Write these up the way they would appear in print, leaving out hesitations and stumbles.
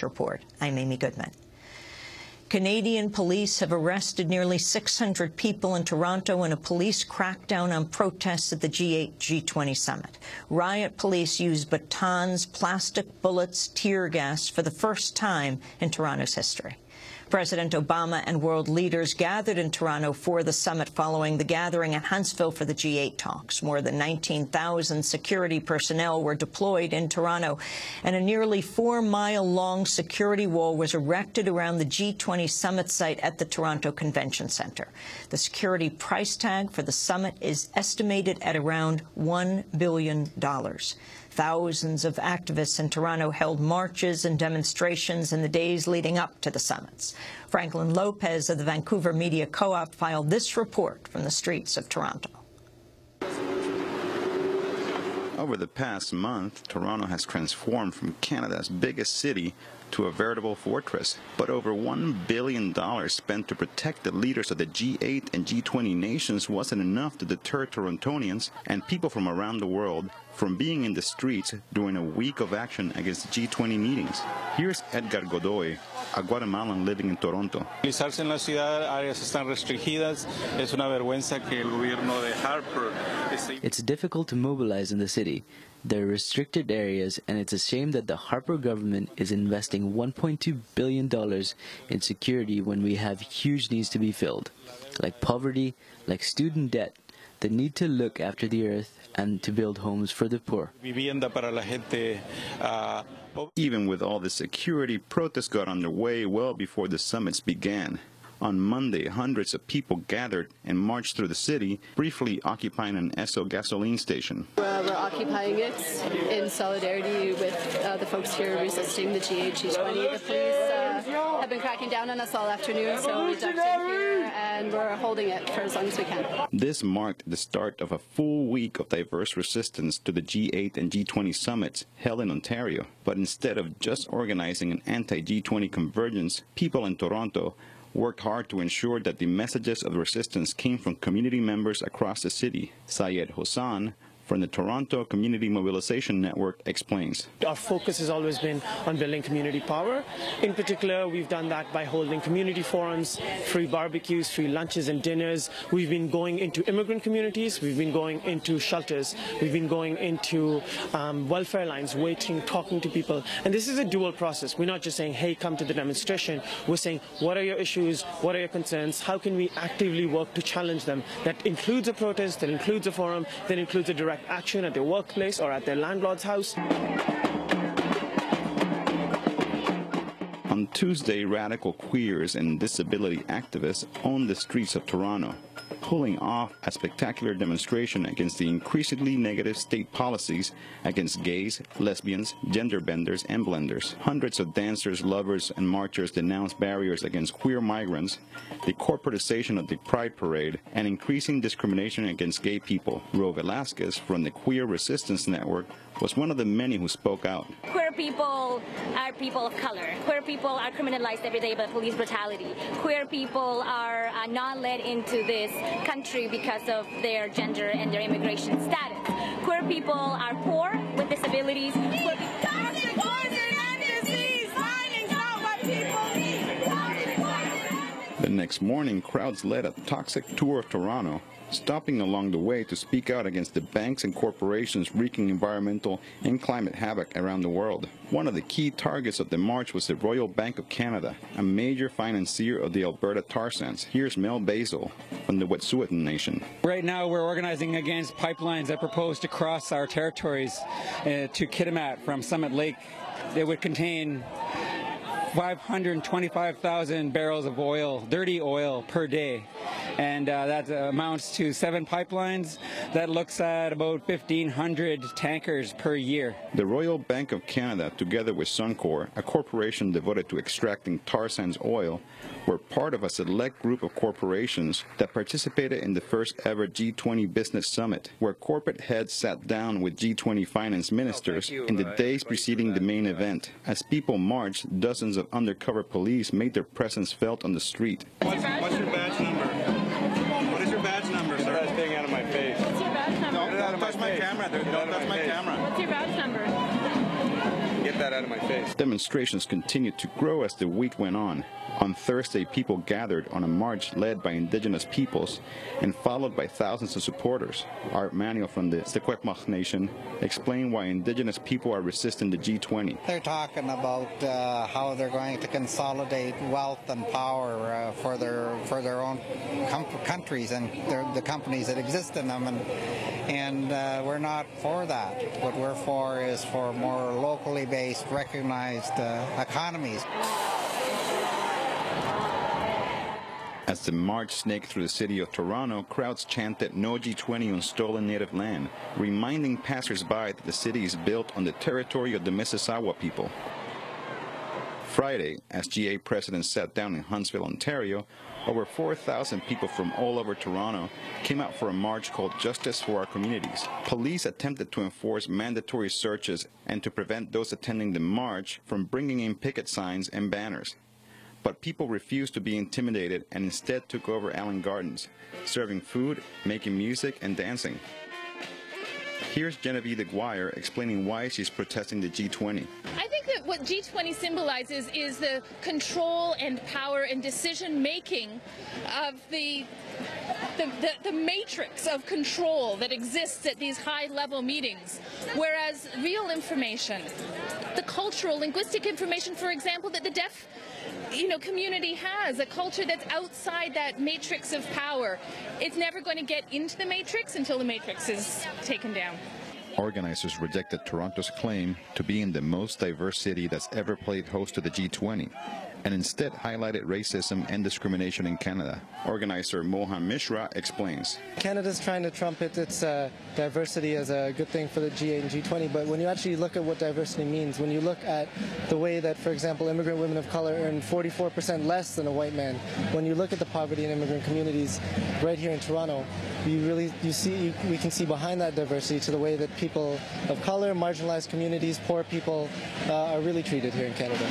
Report. I'm Amy Goodman. Canadian police have arrested nearly 600 people in Toronto in a police crackdown on protests at the G20 summit. Riot police used batons, plastic bullets, tear gas for the first time in Toronto's history. President Obama and world leaders gathered in Toronto for the summit following the gathering at Huntsville for the G8 talks. More than 19,000 security personnel were deployed in Toronto, and a nearly 4-mile-long security wall was erected around the G20 summit site at the Toronto Convention Centre. The security price tag for the summit is estimated at around $1 billion. Thousands of activists in Toronto held marches and demonstrations in the days leading up to the summits. Franklin Lopez of the Vancouver Media Co-op filed this report from the streets of Toronto. Over the past month, Toronto has transformed from Canada's biggest city to a veritable fortress. But over $1 billion spent to protect the leaders of the G8 and G20 nations wasn't enough to deter Torontonians and people from around the world from being in the streets during a week of action against G20 meetings. Here's Edgar Godoy, a Guatemalan living in Toronto. Movilizarse en la ciudad, áreas están restringidas. Es una vergüenza que el gobierno de Harper. It's difficult to mobilize in the city. There are restricted areas, and it's a shame that the Harper government is investing $1.2 billion in security when we have huge needs to be filled, like poverty, like student debt, the need to look after the earth, and to build homes for the poor. Even with all the security, protests got underway well before the summits began. On Monday, hundreds of people gathered and marched through the city, briefly occupying an Esso gasoline station. We're occupying it in solidarity with the folks here resisting the G8, G20. The police have been cracking down on us all afternoon, so we ducked in here and we're holding it for as long as we can. This marked the start of a full week of diverse resistance to the G8 and G20 summits held in Ontario. But instead of just organizing an anti-G20 convergence, people in Toronto worked hard to ensure that the messages of resistance came from community members across the city. Syed Hossan from the Toronto Community Mobilization Network explains. Our focus has always been on building community power. In particular, we've done that by holding community forums, free barbecues, free lunches and dinners. We've been going into immigrant communities, we've been going into shelters, we've been going into welfare lines, waiting, talking to people. And this is a dual process. We're not just saying, hey, come to the demonstration. We're saying, what are your issues? What are your concerns? How can we actively work to challenge them? That includes a protest, that includes a forum, that includes a direct action at their workplace or at their landlord's house. On Tuesday, radical queers and disability activists owned the streets of Toronto, pulling off a spectacular demonstration against the increasingly negative state policies against gays, lesbians, gender benders, and blenders. Hundreds of dancers, lovers, and marchers denounced barriers against queer migrants, the corporatization of the Pride Parade, and increasing discrimination against gay people. Ro Velasquez from the Queer Resistance Network was one of the many who spoke out. Queer people are people of color. Queer people are criminalized every day by police brutality. Queer people are not let into this country because of their gender and their immigration status. Queer people are poor with disabilities. The next morning, crowds led a toxic tour of Toronto, stopping along the way to speak out against the banks and corporations wreaking environmental and climate havoc around the world. One of the key targets of the march was the Royal Bank of Canada, a major financier of the Alberta tar sands. Here's Mel Basil from the Wet'suwet'en Nation. Right now we're organizing against pipelines that propose to cross our territories to Kitimat from Summit Lake. They would contain 525,000 barrels of oil, dirty oil, per day. And that amounts to 7 pipelines. That looks at about 1,500 tankers per year. The Royal Bank of Canada, together with Suncor, a corporation devoted to extracting tar sands oil, were part of a select group of corporations that participated in the first ever G20 Business Summit, where corporate heads sat down with G20 finance ministers in the days preceding the main event. As people marched, dozens of undercover police made their presence felt on the street. What's your badge number? What is your badge number, sir? That's thing out of my face. What's your badge number? Don't touch my camera, dude. Don't touch my camera. What's your badge number? Get that out of my face. Demonstrations continued to grow as the week went on. On Thursday, people gathered on a march led by indigenous peoples and followed by thousands of supporters. Art Manuel from the Secwepemc Nation explained why indigenous people are resisting the G20. They're talking about how they're going to consolidate wealth and power for their own countries and the companies that exist in them, and we're not for that. What we're for is for more locally based, recognized economies. As the march snaked through the city of Toronto, crowds chanted "No G20" on stolen native land, reminding passers-by that the city is built on the territory of the Mississauga people. Friday, as GA presidents sat down in Huntsville, Ontario, over 4,000 people from all over Toronto came out for a march called Justice for Our Communities. Police attempted to enforce mandatory searches and to prevent those attending the march from bringing in picket signs and banners. But people refused to be intimidated and instead took over Allen Gardens, serving food, making music, and dancing. Here's Genevieve Aguirre explaining why she's protesting the G20. I think that what G20 symbolizes is the control and power and decision-making of the matrix of control that exists at these high-level meetings, whereas real information, the cultural, linguistic information, for example, that the deaf community has, a culture that's outside that matrix of power, it's never going to get into the matrix until the matrix is taken down. Organizers rejected Toronto's claim to being the most diverse city that's ever played host to the G20, and instead highlighted racism and discrimination in Canada. Organizer Mohan Mishra explains. Canada's trying to trumpet its diversity as a good thing for the G8 and G20, but when you actually look at what diversity means, when you look at the way that, for example, immigrant women of color earn 44% less than a white man, when you look at the poverty in immigrant communities right here in Toronto, we can see behind that diversity to the way that people of color, marginalized communities, poor people are really treated here in Canada.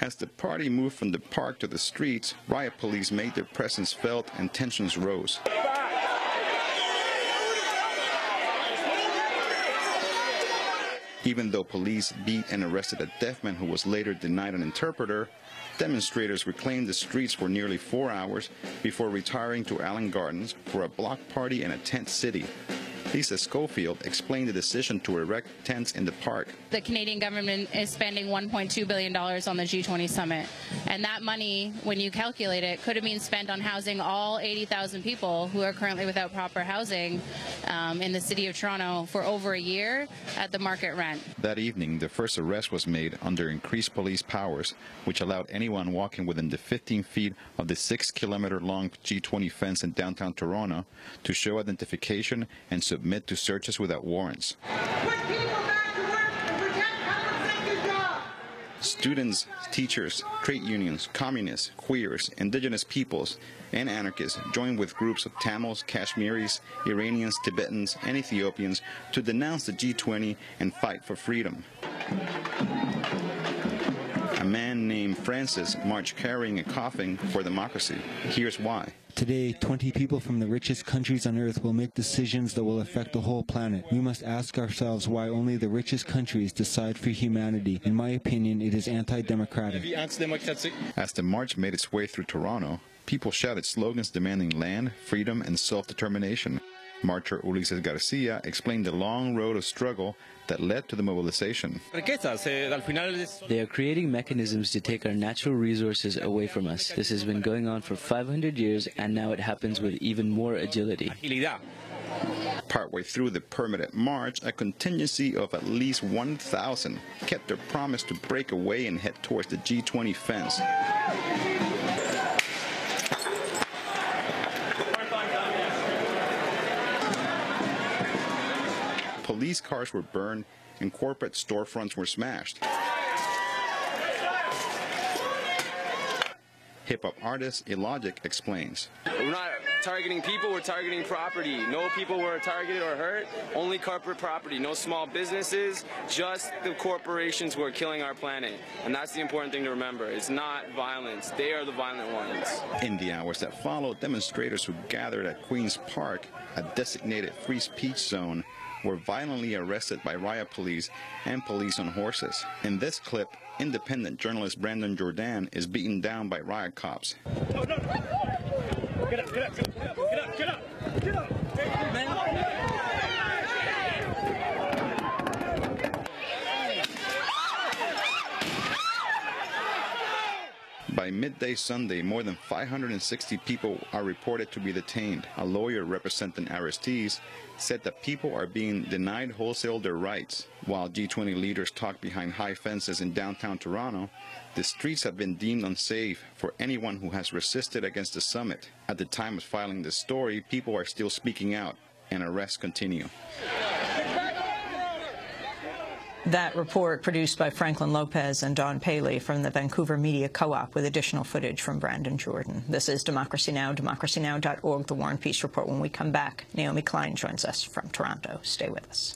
As the party moved from the park to the streets, riot police made their presence felt and tensions rose. Even though police beat and arrested a deaf man who was later denied an interpreter, demonstrators reclaimed the streets for nearly 4 hours before retiring to Allen Gardens for a block party in a tent city. Lisa Schofield explained the decision to erect tents in the park. The Canadian government is spending $1.2 billion on the G20 summit, and that money, when you calculate it, could have been spent on housing all 80,000 people who are currently without proper housing in the city of Toronto for over a year at the market rent. That evening, the first arrest was made under increased police powers, which allowed anyone walking within the 15 feet of the 6-kilometer-long G20 fence in downtown Toronto to show identification and submit to searches without warrants. Students, teachers, trade unions, communists, queers, indigenous peoples, and anarchists joined with groups of Tamils, Kashmiris, Iranians, Tibetans, and Ethiopians to denounce the G20 and fight for freedom. A man named Francis marched carrying a coffin for democracy. Here's why. Today, 20 people from the richest countries on Earth will make decisions that will affect the whole planet. We must ask ourselves why only the richest countries decide for humanity. In my opinion, it is anti-democratic. As the march made its way through Toronto, people shouted slogans demanding land, freedom, and self-determination. Marcher Ulises Garcia explained the long road of struggle that led to the mobilization. They are creating mechanisms to take our natural resources away from us. This has been going on for 500 years, and now it happens with even more agility. Partway through the permitted march, a contingency of at least 1,000 kept their promise to break away and head towards the G20 fence. Police cars were burned and corporate storefronts were smashed. Hip-hop artist Illogic explains. We're not targeting people, we're targeting property. No people were targeted or hurt, only corporate property. No small businesses, just the corporations who are killing our planet. And that's the important thing to remember. It's not violence. They are the violent ones. In the hours that followed, demonstrators who gathered at Queen's Park, a designated free speech zone, were violently arrested by riot police and police on horses. In this clip, independent journalist Brandon Jordan is beaten down by riot cops. No, no, no. Get up, get up, get up, get up, get up, get up. By midday Sunday, more than 560 people are reported to be detained. A lawyer representing arrestees said that people are being denied wholesale their rights. While G20 leaders talk behind high fences in downtown Toronto, the streets have been deemed unsafe for anyone who has resisted against the summit. At the time of filing this story, people are still speaking out, and arrests continue. That report produced by Franklin Lopez and Don Paley from the Vancouver Media Co-op with additional footage from Brandon Jordan. This is Democracy Now!, democracynow.org, The War and Peace Report. When we come back, Naomi Klein joins us from Toronto. Stay with us.